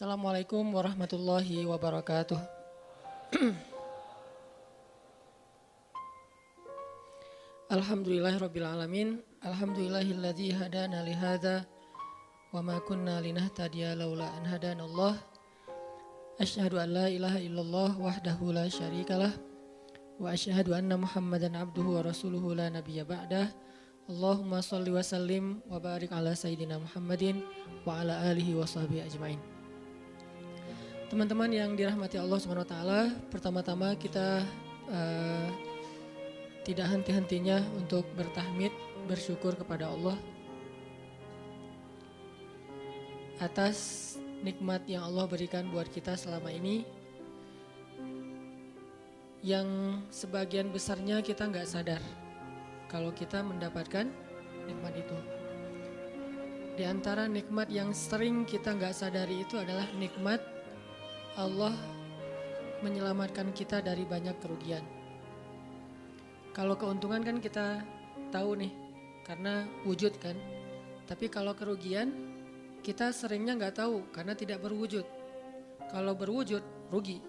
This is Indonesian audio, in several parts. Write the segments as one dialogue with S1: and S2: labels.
S1: Assalamualaikum warahmatullahi wabarakatuh. Alhamdulillahirabbil alamin. Alhamdulillahilladzi hadana li hadza wa ma kunna linahtadiya laula an hadanallah. Asyhadu an la ilaha illallah wahdahu la syarikalah wa asyhadu anna Muhammadan abduhu wa rasuluhu la nabiyya ba'dah. Allahumma shalli wa sallim wa barik ala sayyidina Muhammadin wa ala alihi wa sahbihi ajmain. Teman-teman yang dirahmati Allah SWT, pertama-tama kita tidak henti-hentinya untuk bertahmid, bersyukur kepada Allah atas nikmat yang Allah berikan buat kita selama ini, yang sebagian besarnya kita nggak sadar kalau kita mendapatkan nikmat itu. Di antara nikmat yang sering kita nggak sadari itu adalah nikmat Allah menyelamatkan kita dari banyak kerugian. Kalau keuntungan kan kita tahu nih, karena wujud kan. Tapi kalau kerugian, kita seringnya nggak tahu karena tidak berwujud. Kalau berwujud, rugi.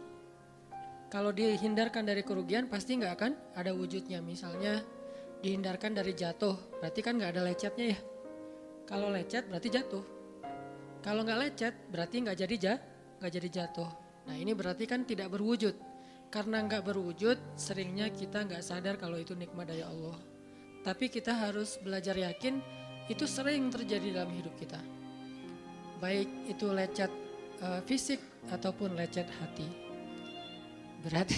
S1: Kalau dihindarkan dari kerugian, pasti nggak akan ada wujudnya. Misalnya dihindarkan dari jatuh, berarti kan nggak ada lecetnya ya. Kalau lecet berarti jatuh. Kalau nggak lecet, berarti nggak jadi jatuh. Nah ini berarti kan tidak berwujud. Karena nggak berwujud, seringnya kita nggak sadar kalau itu nikmat dari Allah. Tapi kita harus belajar yakin itu sering terjadi dalam hidup kita. Baik itu lecet fisik ataupun lecet hati. Berat.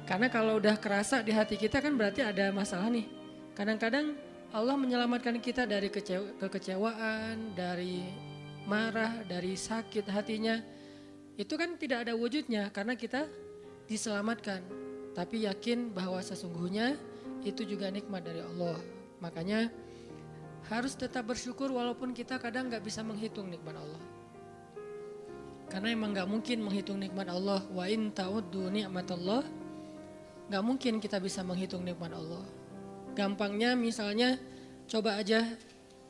S1: Karena kalau udah kerasa di hati kita kan berarti ada masalah nih. Kadang-kadang Allah menyelamatkan kita dari kekecewaan, dari marah, dari sakit hatinya. Itu kan tidak ada wujudnya karena kita diselamatkan. Tapi yakin bahwa sesungguhnya itu juga nikmat dari Allah. Makanya harus tetap bersyukur walaupun kita kadang gak bisa menghitung nikmat Allah. Karena emang gak mungkin menghitung nikmat Allah. Wa in ta'uddu ni'matallah. Gak mungkin kita bisa menghitung nikmat Allah. Gampangnya misalnya coba aja,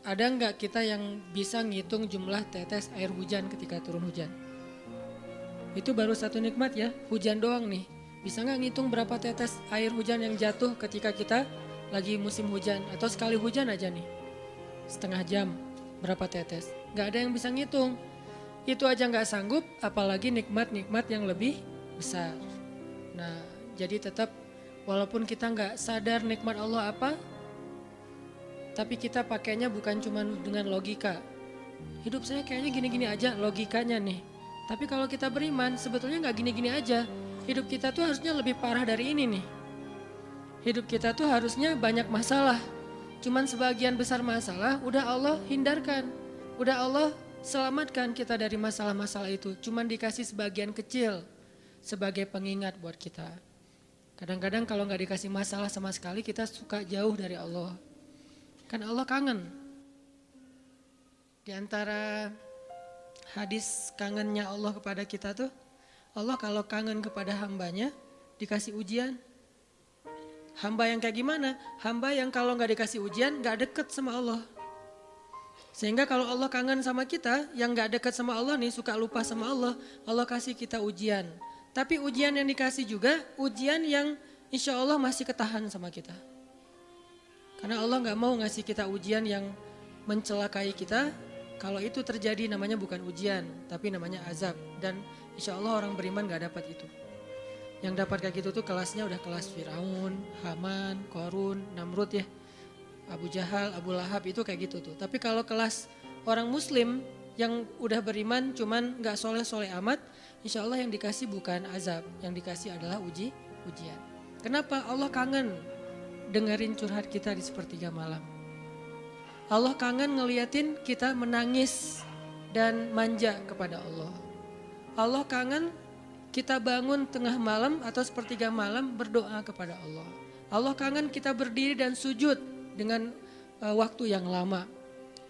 S1: ada nggak kita yang bisa ngitung jumlah tetes air hujan ketika turun hujan? Itu baru satu nikmat ya, hujan doang nih. Bisa nggak ngitung berapa tetes air hujan yang jatuh ketika kita lagi musim hujan? Atau sekali hujan aja nih, setengah jam berapa tetes? Nggak ada yang bisa ngitung. Itu aja nggak sanggup, apalagi nikmat-nikmat yang lebih besar. Nah, jadi tetap walaupun kita nggak sadar nikmat Allah apa, tapi kita pakainya bukan cuma dengan logika. Hidup saya kayaknya gini-gini aja logikanya nih. Tapi kalau kita beriman sebetulnya nggak gini-gini aja. Hidup kita tuh harusnya lebih parah dari ini nih. Hidup kita tuh harusnya banyak masalah. Cuman sebagian besar masalah udah Allah hindarkan. Udah Allah selamatkan kita dari masalah-masalah itu. Cuman dikasih sebagian kecil sebagai pengingat buat kita. Kadang-kadang kalau nggak dikasih masalah sama sekali kita suka jauh dari Allah. Kan Allah kangen. Di antara hadis kangennya Allah kepada kita tuh, Allah kalau kangen kepada hambanya dikasih ujian. Hamba yang kayak gimana? Hamba yang kalau nggak dikasih ujian nggak deket sama Allah. Sehingga kalau Allah kangen sama kita, yang nggak deket sama Allah nih, suka lupa sama Allah, Allah kasih kita ujian. Tapi ujian yang dikasih juga ujian yang insya Allah masih ketahan sama kita. Karena Allah gak mau ngasih kita ujian yang mencelakai kita. Kalau itu terjadi namanya bukan ujian, tapi namanya azab. Dan insya Allah orang beriman gak dapat itu. Yang dapat kayak gitu tuh kelasnya udah kelas Firaun, Haman, Korun, Namrud ya. Abu Jahal, Abu Lahab itu kayak gitu tuh. Tapi kalau kelas orang muslim yang udah beriman cuman gak soleh-soleh amat, insya Allah yang dikasih bukan azab, yang dikasih adalah ujian. Kenapa? Allah kangen dengerin curhat kita di sepertiga malam. Allah kangen ngeliatin kita menangis dan manja kepada Allah. Allah kangen kita bangun tengah malam atau sepertiga malam berdoa kepada Allah. Allah kangen kita berdiri dan sujud dengan waktu yang lama.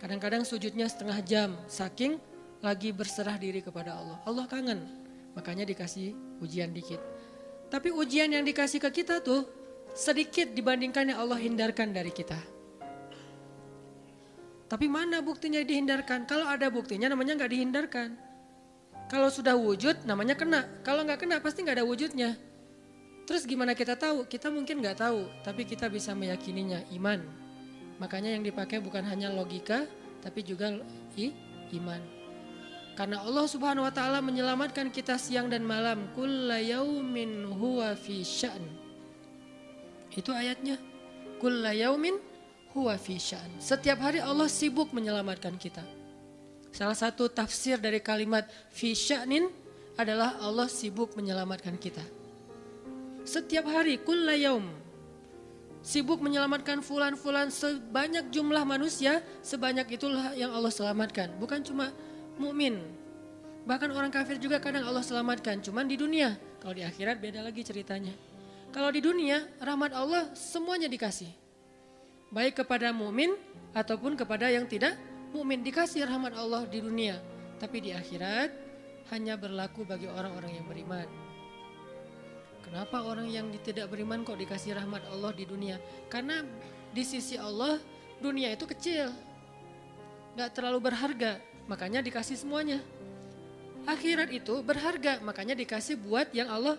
S1: Kadang-kadang sujudnya setengah jam, saking lagi berserah diri kepada Allah. Allah kangen, makanya dikasih ujian dikit. Tapi ujian yang dikasih ke kita tuh sedikit dibandingkan yang Allah hindarkan dari kita. Tapi mana buktinya dihindarkan? Kalau ada buktinya namanya nggak dihindarkan. Kalau sudah wujud namanya kena. Kalau nggak kena pasti nggak ada wujudnya. Terus gimana kita tahu? Kita mungkin nggak tahu, tapi kita bisa meyakininya, iman. Makanya yang dipakai bukan hanya logika, tapi juga iman. Karena Allah Subhanahu wa taala menyelamatkan kita siang dan malam. Kulla yaumin huwa fi sya'n. Itu ayatnya. Kulla yaumin huwa fi sya'n. Setiap hari Allah sibuk menyelamatkan kita. Salah satu tafsir dari kalimat fi sya'nin adalah Allah sibuk menyelamatkan kita. Setiap hari kulla yaum sibuk menyelamatkan fulan-fulan, sebanyak jumlah manusia sebanyak itulah yang Allah selamatkan. Bukan cuma mukmin, bahkan orang kafir juga kadang Allah selamatkan. Cuman di dunia, kalau di akhirat beda lagi ceritanya. Kalau di dunia rahmat Allah semuanya dikasih, baik kepada mukmin ataupun kepada yang tidak mukmin, dikasih rahmat Allah di dunia. Tapi di akhirat hanya berlaku bagi orang-orang yang beriman. Kenapa orang yang tidak beriman kok dikasih rahmat Allah di dunia? Karena di sisi Allah dunia itu kecil, gak terlalu berharga, makanya dikasih semuanya. Akhirat itu berharga, makanya dikasih buat yang Allah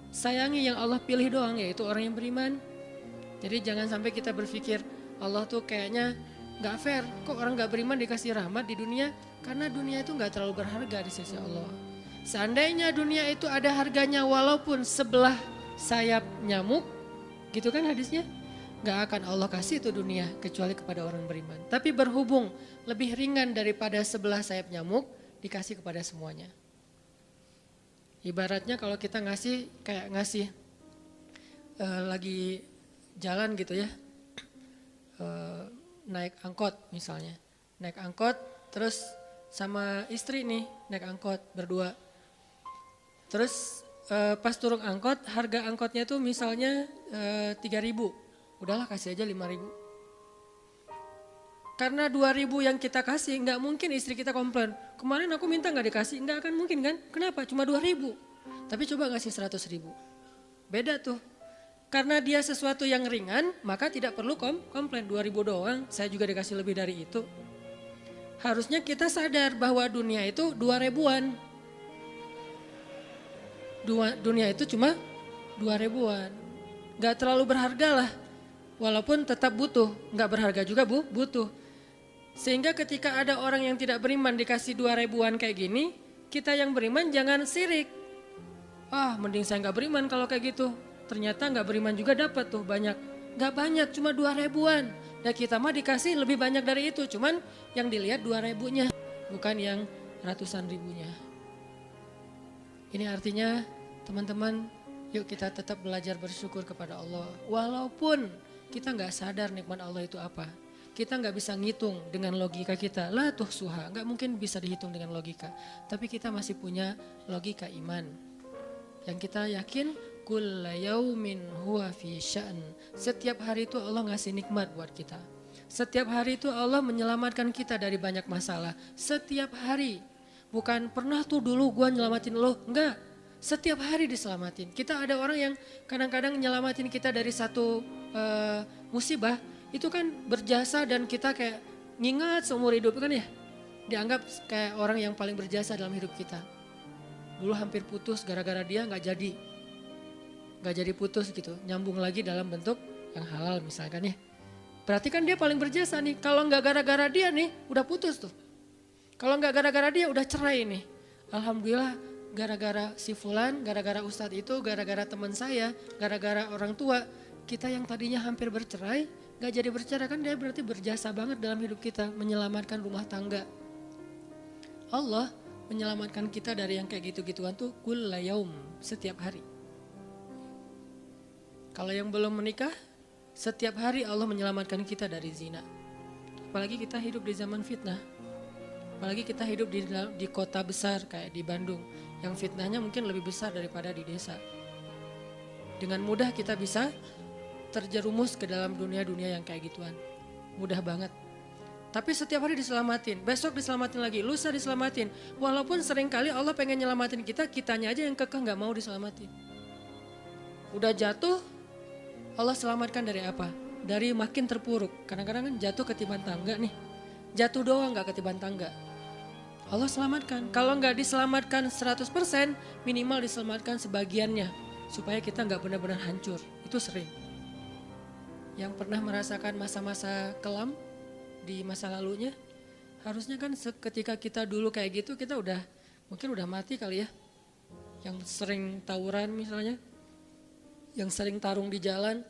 S1: sayangi, yang Allah pilih doang, yaitu orang yang beriman. Jadi jangan sampai kita berpikir Allah tuh kayaknya gak fair, kok orang gak beriman dikasih rahmat di dunia? Karena dunia itu gak terlalu berharga di sisi Allah. Seandainya dunia itu ada harganya walaupun sebelah sayap nyamuk, gitu kan hadisnya, gak akan Allah kasih itu dunia kecuali kepada orang beriman. Tapi berhubung lebih ringan daripada sebelah sayap nyamuk, dikasih kepada semuanya. Ibaratnya kalau kita ngasih kayak ngasih lagi jalan gitu ya, naik angkot misalnya, naik angkot terus sama istri nih naik angkot berdua. Terus pas turun angkot, harga angkotnya tuh misalnya 3.000, udahlah kasih aja 5.000. Karena 2.000 yang kita kasih, nggak mungkin istri kita komplain. Kemarin aku minta nggak dikasih, nggak akan mungkin kan? Kenapa? Cuma 2.000. Tapi coba ngasih 100.000, beda tuh. Karena dia sesuatu yang ringan, maka tidak perlu komplain. 2.000 doang, saya juga dikasih lebih dari itu. Harusnya kita sadar bahwa dunia itu 2.000-an. Dunia itu cuma 2.000-an. Gak terlalu berharga lah. Walaupun tetap butuh. Gak berharga juga butuh. Sehingga ketika ada orang yang tidak beriman dikasih 2.000-an kayak gini, kita yang beriman jangan sirik. Mending saya gak beriman kalau kayak gitu. Ternyata gak beriman juga dapat tuh banyak. Gak banyak, cuma 2.000-an. Dan kita mah dikasih lebih banyak dari itu. Cuman yang dilihat 2.000-nya, bukan yang ratusan ribunya. Ini artinya teman-teman, yuk kita tetap belajar bersyukur kepada Allah. Walaupun kita gak sadar nikmat Allah itu apa. Kita gak bisa ngitung dengan logika kita. La tuhsuha, gak mungkin bisa dihitung dengan logika. Tapi kita masih punya logika iman. Yang kita yakin, kulla yaumin huwa fi sya'n. Setiap hari itu Allah ngasih nikmat buat kita. Setiap hari itu Allah menyelamatkan kita dari banyak masalah. Setiap hari. Bukan pernah tuh dulu gua nyelamatin lo, enggak. Setiap hari diselamatin. Kita ada orang yang kadang-kadang nyelamatin kita dari satu musibah, itu kan berjasa dan kita kayak ngingat seumur hidup kan ya. Dianggap kayak orang yang paling berjasa dalam hidup kita. Dulu hampir putus gara-gara dia gak jadi putus gitu. Nyambung lagi dalam bentuk yang halal misalkan ya. Berarti kan dia paling berjasa nih. Kalau gak gara-gara dia nih udah putus tuh. Kalau nggak gara-gara dia udah cerai nih. Alhamdulillah gara-gara si fulan, gara-gara ustadz itu, gara-gara teman saya, gara-gara orang tua. Kita yang tadinya hampir bercerai, nggak jadi bercerai kan dia berarti berjasa banget dalam hidup kita. Menyelamatkan rumah tangga. Allah menyelamatkan kita dari yang kayak gitu-gituan tuh kulla yaum, setiap hari. Kalau yang belum menikah, setiap hari Allah menyelamatkan kita dari zina. Apalagi kita hidup di zaman fitnah. Apalagi kita hidup di kota besar kayak di Bandung. Yang fitnahnya mungkin lebih besar daripada di desa. Dengan mudah kita bisa terjerumus ke dalam dunia-dunia yang kayak gituan. Mudah banget. Tapi setiap hari diselamatin. Besok diselamatin lagi, lusa diselamatin. Walaupun seringkali Allah pengen nyelamatin kita, kitanya aja yang kekeh gak mau diselamatin. Udah jatuh, Allah selamatkan dari apa? Dari makin terpuruk. Kadang-kadang kan jatuh ketiban tangga nih. Jatuh doang gak ketiban tangga. Allah selamatkan. Kalau nggak diselamatkan 100%, minimal diselamatkan sebagiannya. Supaya kita nggak benar-benar hancur. Itu sering. Yang pernah merasakan masa-masa kelam di masa lalunya, harusnya kan ketika kita dulu kayak gitu, kita mungkin udah mati kali ya. Yang sering tawuran misalnya, yang sering tarung di jalan,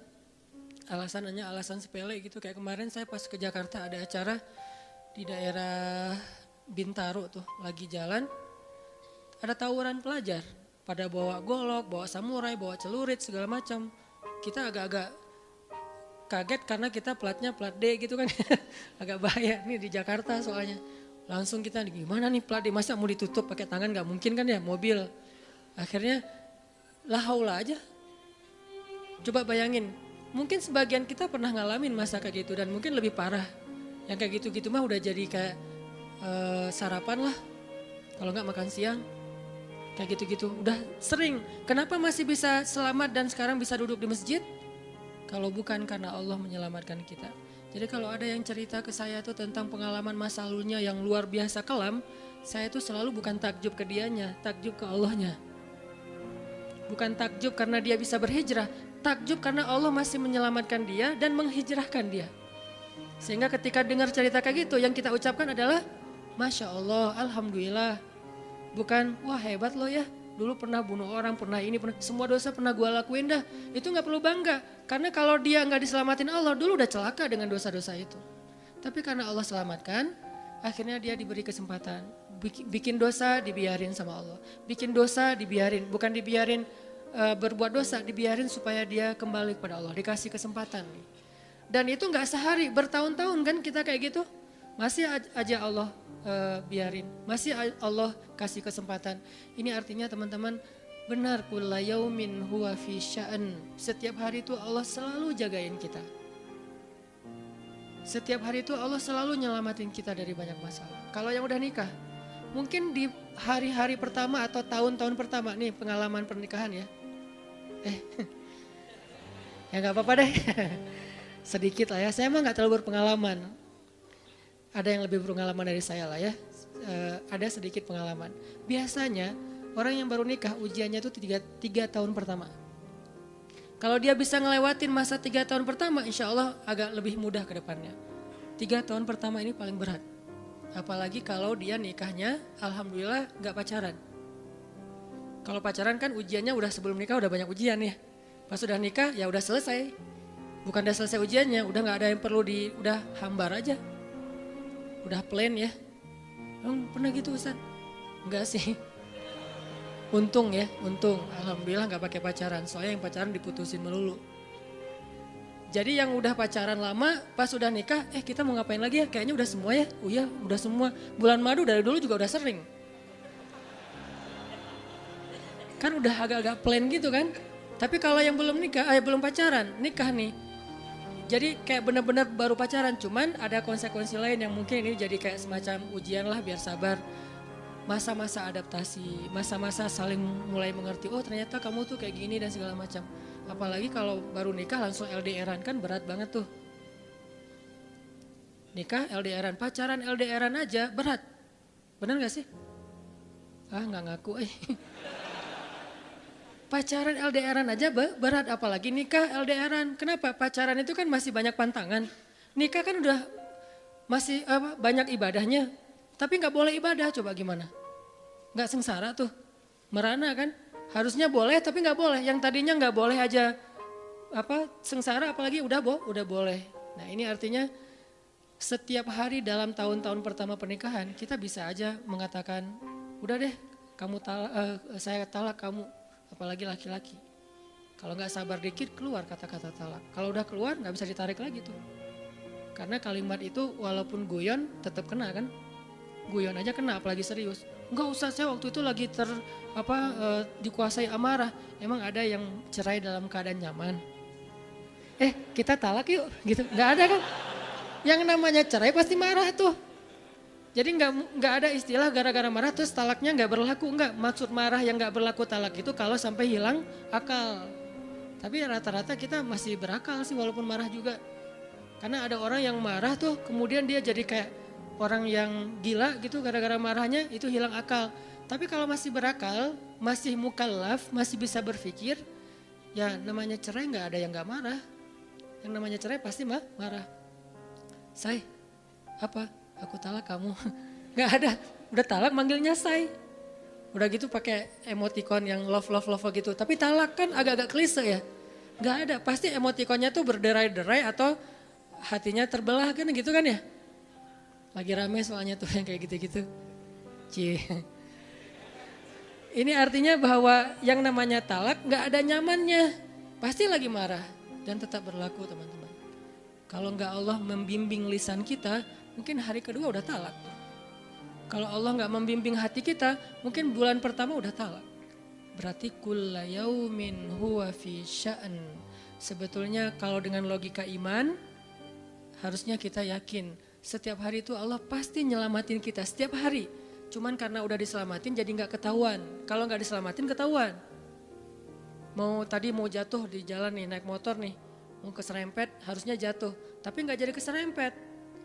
S1: alasannya alasan sepele gitu. Kayak kemarin saya pas ke Jakarta ada acara di daerah Bintaro tuh, lagi jalan, ada tawuran pelajar, pada bawa golok, bawa samurai, bawa celurit segala macam. Kita agak-agak kaget karena kita platnya plat D gitu kan, agak bahaya nih di Jakarta soalnya. Langsung kita gimana nih plat D, masa mau ditutup pakai tangan, gak mungkin kan ya mobil. Akhirnya la haula aja. Coba bayangin, mungkin sebagian kita pernah ngalamin masa kayak gitu dan mungkin lebih parah. Yang kayak gitu-gitu mah udah jadi kayak sarapan lah, kalau nggak makan siang, kayak gitu-gitu. Udah sering. Kenapa masih bisa selamat dan sekarang bisa duduk di masjid? Kalau bukan karena Allah menyelamatkan kita. Jadi kalau ada yang cerita ke saya tuh tentang pengalaman masa lalunya yang luar biasa kelam, saya tuh selalu bukan takjub ke dianya, takjub ke Allahnya. Bukan takjub karena dia bisa berhijrah, takjub karena Allah masih menyelamatkan dia dan menghijrahkan dia. Sehingga ketika dengar cerita kayak gitu, yang kita ucapkan adalah Masya Allah, Alhamdulillah. Bukan, wah hebat lo ya, dulu pernah bunuh orang, pernah ini, pernah semua dosa pernah gue lakuin dah. Itu gak perlu bangga, karena kalau dia gak diselamatin Allah, dulu udah celaka dengan dosa-dosa itu. Tapi karena Allah selamatkan, akhirnya dia diberi kesempatan. Bikin dosa dibiarin sama Allah. Bikin dosa dibiarin, bukan dibiarin berbuat dosa, dibiarin supaya dia kembali kepada Allah, dikasih kesempatan. Dan itu gak sehari, bertahun-tahun kan kita kayak gitu. Masih aja Allah biarin, masih Allah kasih kesempatan. Ini artinya teman-teman, benar, kulla yaumin huwa fi sya'an. Setiap hari itu Allah selalu jagain kita. Setiap hari itu Allah selalu nyelamatin kita dari banyak masalah. Kalau yang udah nikah, mungkin di hari-hari pertama atau tahun-tahun pertama nih pengalaman pernikahan ya. Ya gak apa-apa deh. Sedikit lah ya, saya emang gak terlalu berpengalaman. Ada yang lebih berpengalaman dari saya lah ya, ada sedikit pengalaman. Biasanya orang yang baru nikah ujiannya itu 3 tahun pertama. Kalau dia bisa ngelewatin masa 3 tahun pertama, insya Allah agak lebih mudah ke depannya. 3 tahun pertama ini paling berat. Apalagi kalau dia nikahnya alhamdulillah gak pacaran. Kalau pacaran kan ujiannya udah sebelum nikah udah banyak ujian ya. Pas udah nikah ya udah selesai. Bukan udah selesai ujiannya, udah gak ada yang perlu udah hambar aja. Udah plain ya. Pernah gitu Ustaz? Enggak sih. Untung ya, untung. Alhamdulillah gak pakai pacaran. Soalnya yang pacaran diputusin melulu. Jadi yang udah pacaran lama, pas udah nikah, kita mau ngapain lagi ya? Kayaknya udah semua ya. Oh iya, udah semua. Bulan madu dari dulu juga udah sering. Kan udah agak-agak plain gitu kan. Tapi kalau yang belum nikah, belum pacaran, nikah nih. Jadi kayak benar-benar baru pacaran, cuman ada konsekuensi lain yang mungkin ini jadi kayak semacam ujian lah biar sabar. Masa-masa adaptasi, masa-masa saling mulai mengerti, oh ternyata kamu tuh kayak gini dan segala macam. Apalagi kalau baru nikah langsung LDRan kan berat banget tuh. Nikah LDRan, pacaran LDRan aja berat. Bener gak sih? Gak ngaku Pacaran LDRan aja berat, apalagi nikah LDRan. Kenapa? Pacaran itu kan masih banyak pantangan. Nikah kan udah masih banyak ibadahnya. Tapi gak boleh ibadah, coba gimana? Gak sengsara tuh, merana kan? Harusnya boleh tapi gak boleh. Yang tadinya gak boleh aja sengsara apalagi udah boleh. Nah ini artinya setiap hari dalam tahun-tahun pertama pernikahan kita bisa aja mengatakan, udah deh saya talak kamu. Apalagi laki-laki. Kalau nggak sabar dikit keluar kata-kata talak. Kalau udah keluar nggak bisa ditarik lagi tuh. Karena kalimat itu walaupun guyon tetap kena kan. Guyon aja kena apalagi serius. Enggak usah, saya waktu itu lagi dikuasai amarah. Emang ada yang cerai dalam keadaan nyaman? Kita talak yuk gitu. Nggak ada kan. Yang namanya cerai pasti marah tuh. Jadi nggak ada istilah gara-gara marah terus talaknya nggak berlaku, nggak. Maksud marah yang nggak berlaku talak itu kalau sampai hilang akal. Tapi rata-rata kita masih berakal sih walaupun marah juga. Karena ada orang yang marah tuh kemudian dia jadi kayak orang yang gila gitu gara-gara marahnya itu hilang akal. Tapi kalau masih berakal, masih mukallaf, masih bisa berpikir, ya namanya cerai nggak ada yang nggak marah. Yang namanya cerai pasti marah. Say, apa? Aku talak kamu. Nggak ada, udah talak manggilnya say. Udah gitu pakai emoticon yang love gitu. Tapi talak kan agak-agak klise ya. Nggak ada, pasti emoticonnya tuh berderai-derai atau hatinya terbelah kan gitu kan ya. Lagi rame soalnya tuh yang kayak gitu-gitu. Cie. Ini artinya bahwa yang namanya talak nggak ada nyamannya. Pasti lagi marah dan tetap berlaku teman-teman. Kalau nggak Allah membimbing lisan kita, mungkin hari kedua udah talak. Kalau Allah nggak membimbing hati kita, mungkin bulan pertama udah talak. Berarti kulla yaumin huwa fi sya'an. Sebetulnya kalau dengan logika iman, harusnya kita yakin setiap hari itu Allah pasti nyelamatin kita setiap hari. Cuman karena udah diselamatin jadi nggak ketahuan. Kalau nggak diselamatin ketahuan. Tadi mau jatuh di jalan nih, naik motor nih, mau keserempet harusnya jatuh. Tapi nggak jadi keserempet.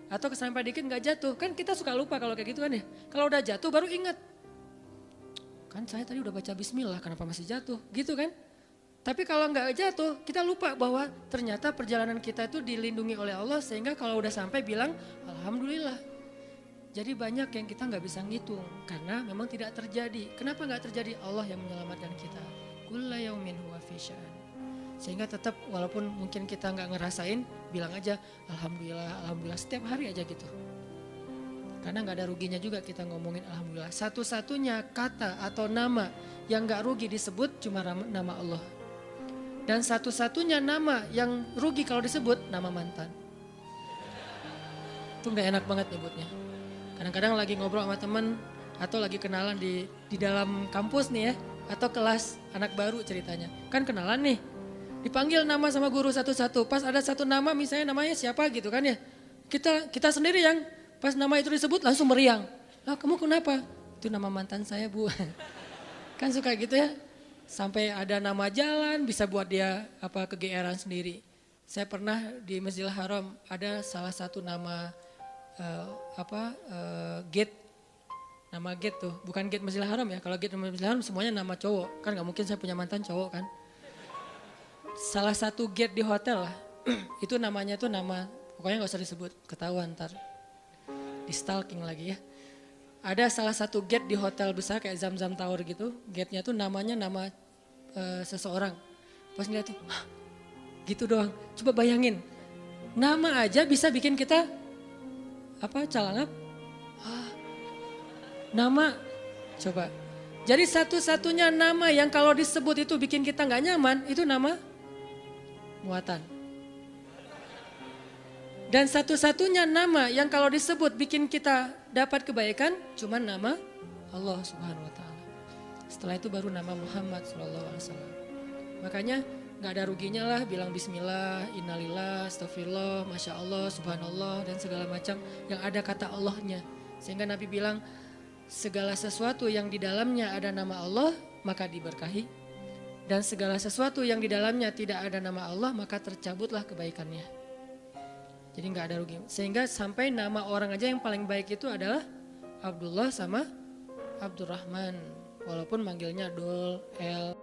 S1: Atau keserempet dikit nggak jatuh. Kan kita suka lupa kalau kayak gitu kan ya. Kalau udah jatuh baru ingat. Kan saya tadi udah baca bismillah, kenapa masih jatuh? Gitu kan. Tapi kalau nggak jatuh, kita lupa bahwa ternyata perjalanan kita itu dilindungi oleh Allah. Sehingga kalau udah sampai bilang, alhamdulillah. Jadi banyak yang kita nggak bisa ngitung karena memang tidak terjadi. Kenapa nggak terjadi? Allah yang menyelamatkan kita. Kulla yaumin huwa fi sya'an. Sehingga tetap walaupun mungkin kita nggak ngerasain, bilang aja alhamdulillah, alhamdulillah setiap hari aja gitu. Karena nggak ada ruginya juga kita ngomongin alhamdulillah. Satu-satunya kata atau nama yang nggak rugi disebut cuma nama Allah. Dan satu-satunya nama yang rugi kalau disebut nama mantan. Itu nggak enak banget nyebutnya. Kadang-kadang lagi ngobrol sama temen atau lagi kenalan di dalam kampus nih ya. Atau kelas anak baru ceritanya. Kan kenalan nih, dipanggil nama sama guru satu-satu. Pas ada satu nama misalnya namanya siapa gitu kan ya. Kita sendiri yang pas nama itu disebut langsung meriang. Lah kamu kenapa? Itu nama mantan saya bu. Kan suka gitu ya. Sampai ada nama jalan bisa buat dia kegeeran sendiri. Saya pernah di Masjidil Haram ada salah satu nama gate, nama gate tuh bukan gate Masjidil Haram ya. Kalau gate Masjidil Haram semuanya nama cowok kan, nggak mungkin saya punya mantan cowok kan. Salah satu gate di hotel lah itu namanya tuh nama, pokoknya nggak usah disebut ketahuan ntar di stalking lagi ya. Ada salah satu gate di hotel besar kayak Zamzam Tower gitu, gate-nya tuh namanya nama seseorang. Pas ngeliat tuh gitu doang. Coba bayangin nama aja bisa bikin kita calangap? Nama, coba. Jadi satu-satunya nama yang kalau disebut itu bikin kita nggak nyaman, itu nama muatan. Dan satu-satunya nama yang kalau disebut bikin kita dapat kebaikan, cuma nama Allah Subhanahu Wa Taala. Setelah itu baru nama Muhammad Sallallahu Alaihi Wasallam. Makanya nggak ada ruginya lah bilang bismillah, innalillah, astagfirullah, masya Allah, subhanallah dan segala macam yang ada kata Allahnya. Sehingga Nabi bilang segala sesuatu yang di dalamnya ada nama Allah maka diberkahi. Dan segala sesuatu yang di dalamnya tidak ada nama Allah maka tercabutlah kebaikannya. Jadi nggak ada rugi. Sehingga sampai nama orang aja yang paling baik itu adalah Abdullah sama Abdurrahman. Walaupun manggilnya Dul, El.